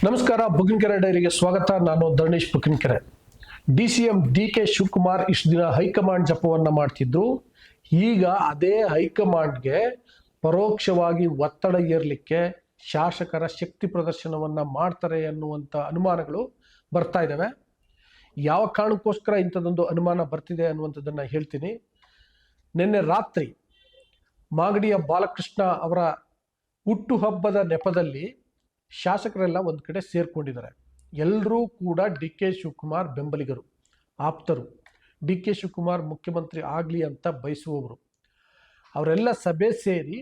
ನಮಸ್ಕಾರ. ಬುಗಿನಕೆರೆ ಡೈರಿಗೆ ಸ್ವಾಗತ. ನಾನು ಧರಣೇಶ್ ಬುಗಿನಕೆರೆ. DCM DK ಶಿವಕುಮಾರ್ ಇಷ್ಟು ದಿನ ಹೈಕಮಾಂಡ್ ಜಪವನ್ನ ಮಾಡ್ತಿದ್ರು. ಈಗ ಅದೇ ಹೈಕಮಾಂಡ್ಗೆ ಪರೋಕ್ಷವಾಗಿ ಒತ್ತಡ ಏರ್ಲಿಕ್ಕೆ ಶಾಸಕರ ಶಕ್ತಿ ಪ್ರದರ್ಶನವನ್ನ ಮಾಡ್ತಾರೆ ಅನ್ನುವಂಥ ಅನುಮಾನಗಳು ಬರ್ತಾ ಇದ್ದಾವೆ. ಯಾವ ಕಾರಣಕ್ಕೋಸ್ಕರ ಇಂಥದ್ದೊಂದು ಅನುಮಾನ ಬರ್ತಿದೆ ಅನ್ನುವಂಥದ್ದನ್ನ ಹೇಳ್ತೀನಿ. ನಿನ್ನೆ ರಾತ್ರಿ ಮಾಗಡಿಯ ಬಾಲಕೃಷ್ಣ ಅವರ ಹುಟ್ಟುಹಬ್ಬದ ನೆಪದಲ್ಲಿ ಶಾಸಕರೆಲ್ಲ ಒಂದು ಕಡೆ ಸೇರ್ಕೊಂಡಿದ್ದಾರೆ. ಎಲ್ಲರೂ ಕೂಡ DK ಶಿವಕುಮಾರ್ ಬೆಂಬಲಿಗರು, ಆಪ್ತರು. DK ಶಿವಕುಮಾರ್ ಮುಖ್ಯಮಂತ್ರಿ ಆಗಲಿ ಅಂತ ಬಯಸುವವರು. ಅವರೆಲ್ಲ ಸಭೆ ಸೇರಿ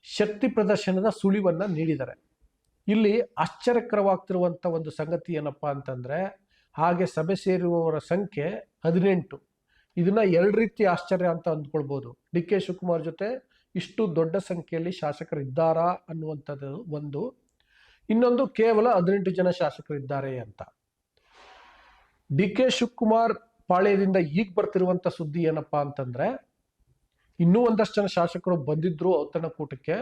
ಶಕ್ತಿ ಪ್ರದರ್ಶನದ ಸುಳಿವನ್ನು ನೀಡಿದ್ದಾರೆ. ಇಲ್ಲಿ ಆಶ್ಚರ್ಯಕರವಾಗ್ತಿರುವಂಥ ಒಂದು ಸಂಗತಿ ಏನಪ್ಪಾ ಅಂತಂದರೆ, ಹಾಗೆ ಸಭೆ ಸೇರುವವರ ಸಂಖ್ಯೆ 18. ಇದನ್ನ ಎರಡು ರೀತಿ ಆಶ್ಚರ್ಯ ಅಂತ ಅಂದ್ಕೊಳ್ಬೋದು. DK ಶಿವಕುಮಾರ್ ಜೊತೆ ಇಷ್ಟು ದೊಡ್ಡ ಸಂಖ್ಯೆಯಲ್ಲಿ ಶಾಸಕರಿದ್ದಾರಾ ಅನ್ನುವಂಥದ್ದು ಒಂದು. ಇನ್ನೊಂದು, ಕೇವಲ 18 ಜನ ಶಾಸಕರಿದ್ದಾರೆ ಅಂತ. DK ಶಿವಕುಮಾರ್ ಪಾಳ್ಯದಿಂದ ಈಗ ಬರ್ತಿರುವಂಥ ಸುದ್ದಿ ಏನಪ್ಪಾ ಅಂತಂದ್ರೆ, ಇನ್ನೂ ಒಂದಷ್ಟು ಜನ ಶಾಸಕರು ಬಂದಿದ್ರು ಔತಣಕೂಟಕ್ಕೆ,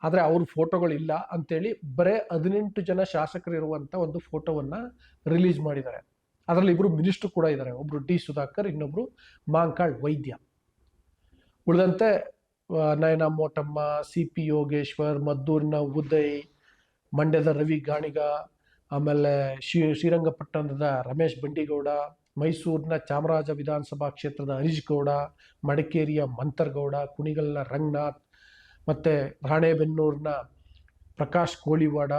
ಆದರೆ ಅವ್ರ ಫೋಟೋಗಳಿಲ್ಲ ಅಂತೇಳಿ ಬರೇ 18 ಜನ ಶಾಸಕರು ಇರುವಂಥ ಒಂದು ಫೋಟೋವನ್ನ ರಿಲೀಸ್ ಮಾಡಿದ್ದಾರೆ. ಅದರಲ್ಲಿ ಇಬ್ಬರು ಮಿನಿಸ್ಟರ್ ಕೂಡ ಇದ್ದಾರೆ. ಒಬ್ರು D ಸುಧಾಕರ್, ಇನ್ನೊಬ್ರು ಮಾಂಕಾಳ್ ವೈದ್ಯ. ಉಳಿದಂತೆ ನಯನ ಮೋಟಮ್ಮ, CP ಯೋಗೇಶ್ವರ್, ಮದ್ದೂರಿನ ಉದಯ್, ಮಂಡ್ಯದ ರವಿ ಗಾಣಿಗ, ಆಮೇಲೆ ಶ್ರೀರಂಗಪಟ್ಟಣದ ರಮೇಶ್ ಬಂಡಿಗೌಡ, ಮೈಸೂರಿನ ಚಾಮರಾಜ ವಿಧಾನಸಭಾ ಕ್ಷೇತ್ರದ ಹರೀಶ್ ಗೌಡ, ಮಡಿಕೇರಿಯ ಮಂತರ್ಗೌಡ, ಕುಣಿಗಲ್ನ ರಂಗನಾಥ್, ಮತ್ತು ರಾಣೆಬೆನ್ನೂರಿನ ಪ್ರಕಾಶ್ ಕೋಳಿವಾಡ,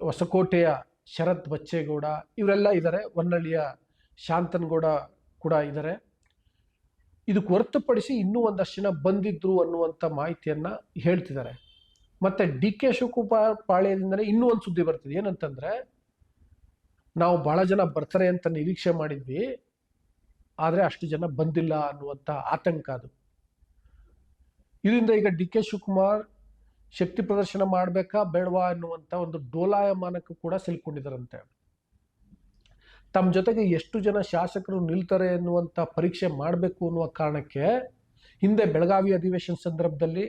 ಹೊಸಕೋಟೆಯ ಶರತ್ ಬಚ್ಚೇಗೌಡ, ಇವರೆಲ್ಲ ಇದ್ದಾರೆ. ಹೊನ್ನಳ್ಳಿಯ ಶಾಂತನಗೌಡ ಕೂಡ ಇದ್ದಾರೆ. ಇದಕ್ಕೆ ಹೊರತುಪಡಿಸಿ ಇನ್ನೂ ಒಂದಷ್ಟು ಜನ ಬಂದಿದ್ರು ಅನ್ನುವಂಥ ಮಾಹಿತಿಯನ್ನ ಹೇಳ್ತಿದ್ದಾರೆ. ಮತ್ತೆ DK ಶಿವಕುಮಾರ್ ಪಾಳ್ಯದಿಂದಲೇ ಇನ್ನೂ ಒಂದು ಸುದ್ದಿ ಬರ್ತಿದೆ. ಏನಂತಂದ್ರೆ, ನಾವು ಬಹಳ ಜನ ಬರ್ತಾರೆ ಅಂತ ನಿರೀಕ್ಷೆ ಮಾಡಿದ್ವಿ, ಆದರೆ ಅಷ್ಟು ಜನ ಬಂದಿಲ್ಲ ಅನ್ನುವಂಥ ಆತಂಕ ಅದು. ಇದರಿಂದ ಈಗ DK ಶಿವಕುಮಾರ್ ಶಕ್ತಿ ಪ್ರದರ್ಶನ ಮಾಡಬೇಕಾ ಬೇಡವಾ ಅನ್ನುವಂಥ ಒಂದು ಡೋಲಾಯಮಾನಕ್ಕೂ ಕೂಡ ಸಿಲ್ಕೊಂಡಿದ್ದಾರಂತೆ. ತಮ್ಮ ಜೊತೆಗೆ ಎಷ್ಟು ಜನ ಶಾಸಕರು ನಿಲ್ತಾರೆ ಅನ್ನುವಂಥ ಪರೀಕ್ಷೆ ಮಾಡಬೇಕು ಅನ್ನುವ ಕಾರಣಕ್ಕೆ ಹಿಂದೆ ಬೆಳಗಾವಿ ಅಧಿವೇಶನ ಸಂದರ್ಭದಲ್ಲಿ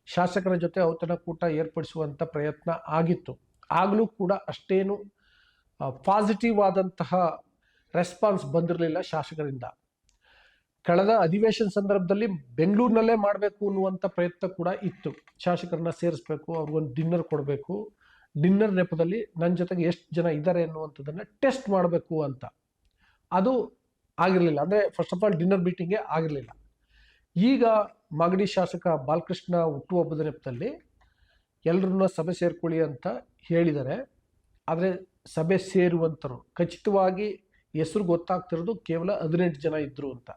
ಶಾಸಕರ ಜೊತೆ ಔತಣಕೂಟ ಏರ್ಪಡಿಸುವಂಥ ಪ್ರಯತ್ನ ಆಗಿತ್ತು. ಆಗಲೂ ಕೂಡ ಅಷ್ಟೇನು ಪಾಸಿಟಿವ್ ಆದಂತಹ ರೆಸ್ಪಾನ್ಸ್ ಬಂದಿರಲಿಲ್ಲ ಶಾಸಕರಿಂದ. ಕಳೆದ ಅಧಿವೇಶನ ಸಂದರ್ಭದಲ್ಲಿ ಬೆಂಗಳೂರಿನಲ್ಲೇ ಮಾಡಬೇಕು ಅನ್ನುವಂಥ ಪ್ರಯತ್ನ ಕೂಡ ಇತ್ತು. ಶಾಸಕರನ್ನ ಸೇರಿಸ್ಬೇಕು, ಅವ್ರಿಗೊಂದು ಡಿನ್ನರ್ ಕೊಡಬೇಕು, ಡಿನ್ನರ್ ನೆಪದಲ್ಲಿ ನನ್ನ ಜೊತೆಗೆ ಎಷ್ಟು ಜನ ಇದ್ದಾರೆ ಅನ್ನುವಂಥದ್ದನ್ನು ಟೆಸ್ಟ್ ಮಾಡಬೇಕು ಅಂತ. ಅದು ಆಗಿರಲಿಲ್ಲ. ಅಂದರೆ ಫಸ್ಟ್ ಆಫ್ ಆಲ್ ಡಿನ್ನರ್ ಮೀಟಿಂಗೇ ಆಗಿರಲಿಲ್ಲ. ಈಗ ಮಾಗಡಿ ಶಾಸಕ ಬಾಲಕೃಷ್ಣ ಹುಟ್ಟುಹಬ್ಬದ ನೆಪದಲ್ಲಿ ಎಲ್ಲರನ್ನ ಸಭೆ ಸೇರ್ಕೊಳ್ಳಿ ಅಂತ ಹೇಳಿದ್ದಾರೆ. ಆದರೆ ಸಭೆ ಸೇರುವಂಥರು ಖಚಿತವಾಗಿ ಹೆಸರು ಗೊತ್ತಾಗ್ತಿರೋದು ಕೇವಲ 18 ಜನ ಇದ್ರು ಅಂತ.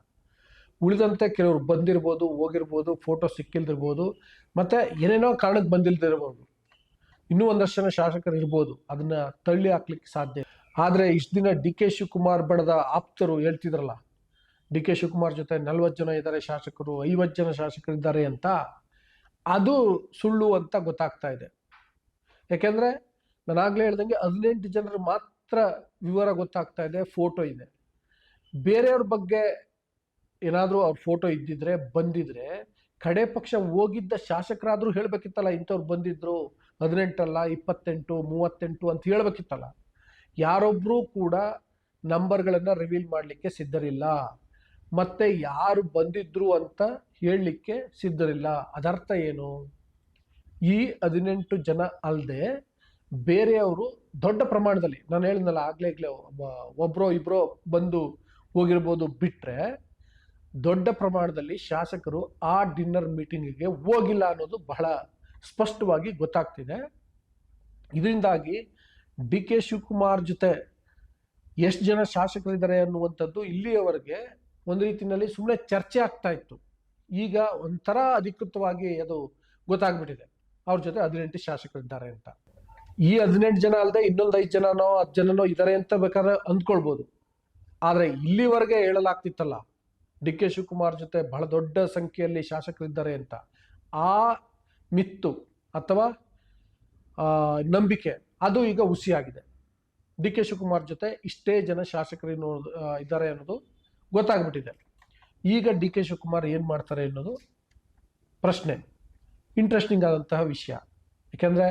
ಉಳಿದಂತೆ ಕೆಲವರು ಬಂದಿರ್ಬೋದು, ಹೋಗಿರ್ಬೋದು, ಫೋಟೋ ಸಿಕ್ಕಿಲ್ದಿರ್ಬೋದು, ಮತ್ತು ಏನೇನೋ ಕಾರಣಕ್ಕೆ ಬಂದಿಲ್ದಿರ್ಬೋದು. ಇನ್ನೂ ಒಂದಷ್ಟು ಜನ ಶಾಸಕರು ಇರ್ಬೋದು, ಅದನ್ನ ತಳ್ಳಿ ಹಾಕ್ಲಿಕ್ಕೆ ಸಾಧ್ಯ. ಆದರೆ ಇಷ್ಟು ದಿನ DK ಶಿವಕುಮಾರ್ ಬಣದ ಆಪ್ತರು ಹೇಳ್ತಿದ್ರಲ್ಲ, DK ಶಿವಕುಮಾರ್ ಜೊತೆ 40 ಜನ ಇದ್ದಾರೆ ಶಾಸಕರು, 50 ಜನ ಶಾಸಕರಿದ್ದಾರೆ ಅಂತ, ಅದು ಸುಳ್ಳು ಅಂತ ಗೊತ್ತಾಗ್ತಾ ಇದೆ. ಯಾಕೆಂದ್ರೆ ನಾನಾಗಲೇ ಹೇಳ್ದಂಗೆ 18 ಜನರು ಮಾತ್ರ ವಿವರ ಗೊತ್ತಾಗ್ತಾ ಇದೆ, ಫೋಟೋ ಇದೆ. ಬೇರೆಯವ್ರ ಬಗ್ಗೆ ಏನಾದರೂ ಅವ್ರ ಫೋಟೋ ಇದ್ದಿದ್ರೆ, ಬಂದಿದ್ರೆ, ಕಡೆ ಪಕ್ಷ ಹೋಗಿದ್ದ ಶಾಸಕರಾದರೂ ಹೇಳಬೇಕಿತ್ತಲ್ಲ, ಇಂಥವ್ರು ಬಂದಿದ್ರು, 18 ಅಲ್ಲ 28, 38 ಅಂತ ಹೇಳಬೇಕಿತ್ತಲ್ಲ. ಯಾರೊಬ್ಬರೂ ಕೂಡ ನಂಬರ್ಗಳನ್ನು ರಿವೀಲ್ ಮಾಡಲಿಕ್ಕೆ ಸಿದ್ಧರಿಲ್ಲ, ಮತ್ತೆ ಯಾರು ಬಂದಿದ್ರು ಅಂತ ಹೇಳಲಿಕ್ಕೆ ಸಿದ್ಧರಿಲ್ಲ. ಅದರ್ಥ ಏನು? ಈ 18 ಜನ ಅಲ್ಲದೆ ಬೇರೆಯವರು ದೊಡ್ಡ ಪ್ರಮಾಣದಲ್ಲಿ, ನಾನು ಹೇಳಿದ್ನಲ್ಲ ಆಗ್ಲೇ ಒಬ್ಬರೋ ಇಬ್ಬರೋ ಬಂದು ಹೋಗಿರ್ಬೋದು, ಬಿಟ್ಟರೆ ದೊಡ್ಡ ಪ್ರಮಾಣದಲ್ಲಿ ಶಾಸಕರು ಆ ಡಿನ್ನರ್ ಮೀಟಿಂಗಿಗೆ ಹೋಗಿಲ್ಲ ಅನ್ನೋದು ಬಹಳ ಸ್ಪಷ್ಟವಾಗಿ ಗೊತ್ತಾಗ್ತಿದೆ. ಇದರಿಂದಾಗಿ DK ಶಿವಕುಮಾರ್ ಜೊತೆ ಎಷ್ಟು ಜನ ಶಾಸಕರಿದ್ದಾರೆ ಅನ್ನುವಂಥದ್ದು ಇಲ್ಲಿಯವರೆಗೆ ಒಂದು ರೀತಿಯಲ್ಲಿ ಸುಮ್ಮನೆ ಚರ್ಚೆ ಆಗ್ತಾ ಇತ್ತು. ಈಗ ಒಂಥರ ಅಧಿಕೃತವಾಗಿ ಅದು ಗೊತ್ತಾಗ್ಬಿಟ್ಟಿದೆ, ಅವ್ರ ಜೊತೆ 18 ಶಾಸಕರಿದ್ದಾರೆ ಅಂತ. ಈ 18 ಜನ ಅಲ್ಲದೆ ಇನ್ನೊಂದು 5 ಜನನೋ 10 ಜನನೋ ಇದ್ದಾರೆ ಅಂತ ಬೇಕಾದ್ರೆ ಅಂದ್ಕೊಳ್ಬೋದು. ಆದರೆ ಇಲ್ಲಿವರೆಗೆ ಹೇಳಲಾಗ್ತಿತ್ತಲ್ಲ, DK ಶಿವಕುಮಾರ್ ಜೊತೆ ಬಹಳ ದೊಡ್ಡ ಸಂಖ್ಯೆಯಲ್ಲಿ ಶಾಸಕರಿದ್ದಾರೆ ಅಂತ, ಆ ಮಿತ್ತು ಅಥವಾ ನಂಬಿಕೆ ಅದು ಈಗ ಹುಸಿಯಾಗಿದೆ. DK ಶಿವಕುಮಾರ್ ಜೊತೆ ಇಷ್ಟೇ ಜನ ಶಾಸಕರು ಇದ್ದಾರೆ ಅನ್ನೋದು ಗೊತ್ತಾಗ್ಬಿಟ್ಟಿದೆ. ಈಗ DK ಶಿವಕುಮಾರ್ ಏನು ಮಾಡ್ತಾರೆ ಅನ್ನೋದು ಪ್ರಶ್ನೆ, ಇಂಟ್ರೆಸ್ಟಿಂಗ್ ಆದಂತಹ ವಿಷಯ. ಯಾಕೆಂದರೆ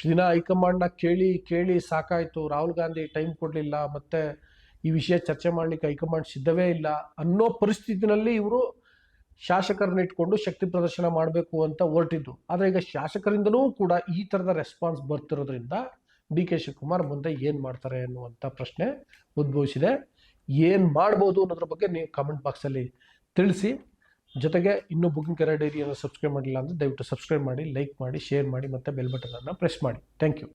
ಇಷ್ಟು ದಿನ ಹೈಕಮಾಂಡ್ನ ಕೇಳಿ ಸಾಕಾಯಿತು, ರಾಹುಲ್ ಗಾಂಧಿ ಟೈಮ್ ಕೊಡಲಿಲ್ಲ, ಮತ್ತೆ ಈ ವಿಷಯ ಚರ್ಚೆ ಮಾಡಲಿಕ್ಕೆ ಹೈಕಮಾಂಡ್ ಸಿದ್ಧವೇ ಇಲ್ಲ ಅನ್ನೋ ಪರಿಸ್ಥಿತಿನಲ್ಲಿ ಇವರು ಶಾಸಕರನ್ನ ಇಟ್ಕೊಂಡು ಶಕ್ತಿ ಪ್ರದರ್ಶನ ಮಾಡಬೇಕು ಅಂತ ಹೊರಟಿದ್ದು. ಆದರೆ ಈಗ ಶಾಸಕರಿಂದನೂ ಕೂಡ ಈ ಥರದ ರೆಸ್ಪಾನ್ಸ್ ಬರ್ತಿರೋದ್ರಿಂದ ಡಿ ಕೆ ಶಿವಕುಮಾರ್ ಮುಂದೆ ಏನು ಮಾಡ್ತಾರೆ ಅನ್ನುವಂಥ ಪ್ರಶ್ನೆ ಉದ್ಭವಿಸಿದೆ. ಏನು ಮಾಡ್ಬೋದು ಅನ್ನೋದ್ರ ಬಗ್ಗೆ ನೀವು ಕಾಮೆಂಟ್ ಬಾಕ್ಸಲ್ಲಿ ತಿಳಿಸಿ. ಜೊತೆಗೆ ಇನ್ನೂ ಬುಕಿಂಗ್ ಕೆರಿಯರ್ ಡೈರಿಯನ್ನು ಸಬ್ಸ್ಕ್ರೈಬ್ ಮಾಡಿಲ್ಲ ಅಂದರೆ ದಯವಿಟ್ಟು ಸಬ್ಸ್ಕ್ರೈಬ್ ಮಾಡಿ, ಲೈಕ್ ಮಾಡಿ, ಶೇರ್ ಮಾಡಿ ಮತ್ತು ಬೆಲ್ ಬಟನನ್ನು ಪ್ರೆಸ್ ಮಾಡಿ. Thank you.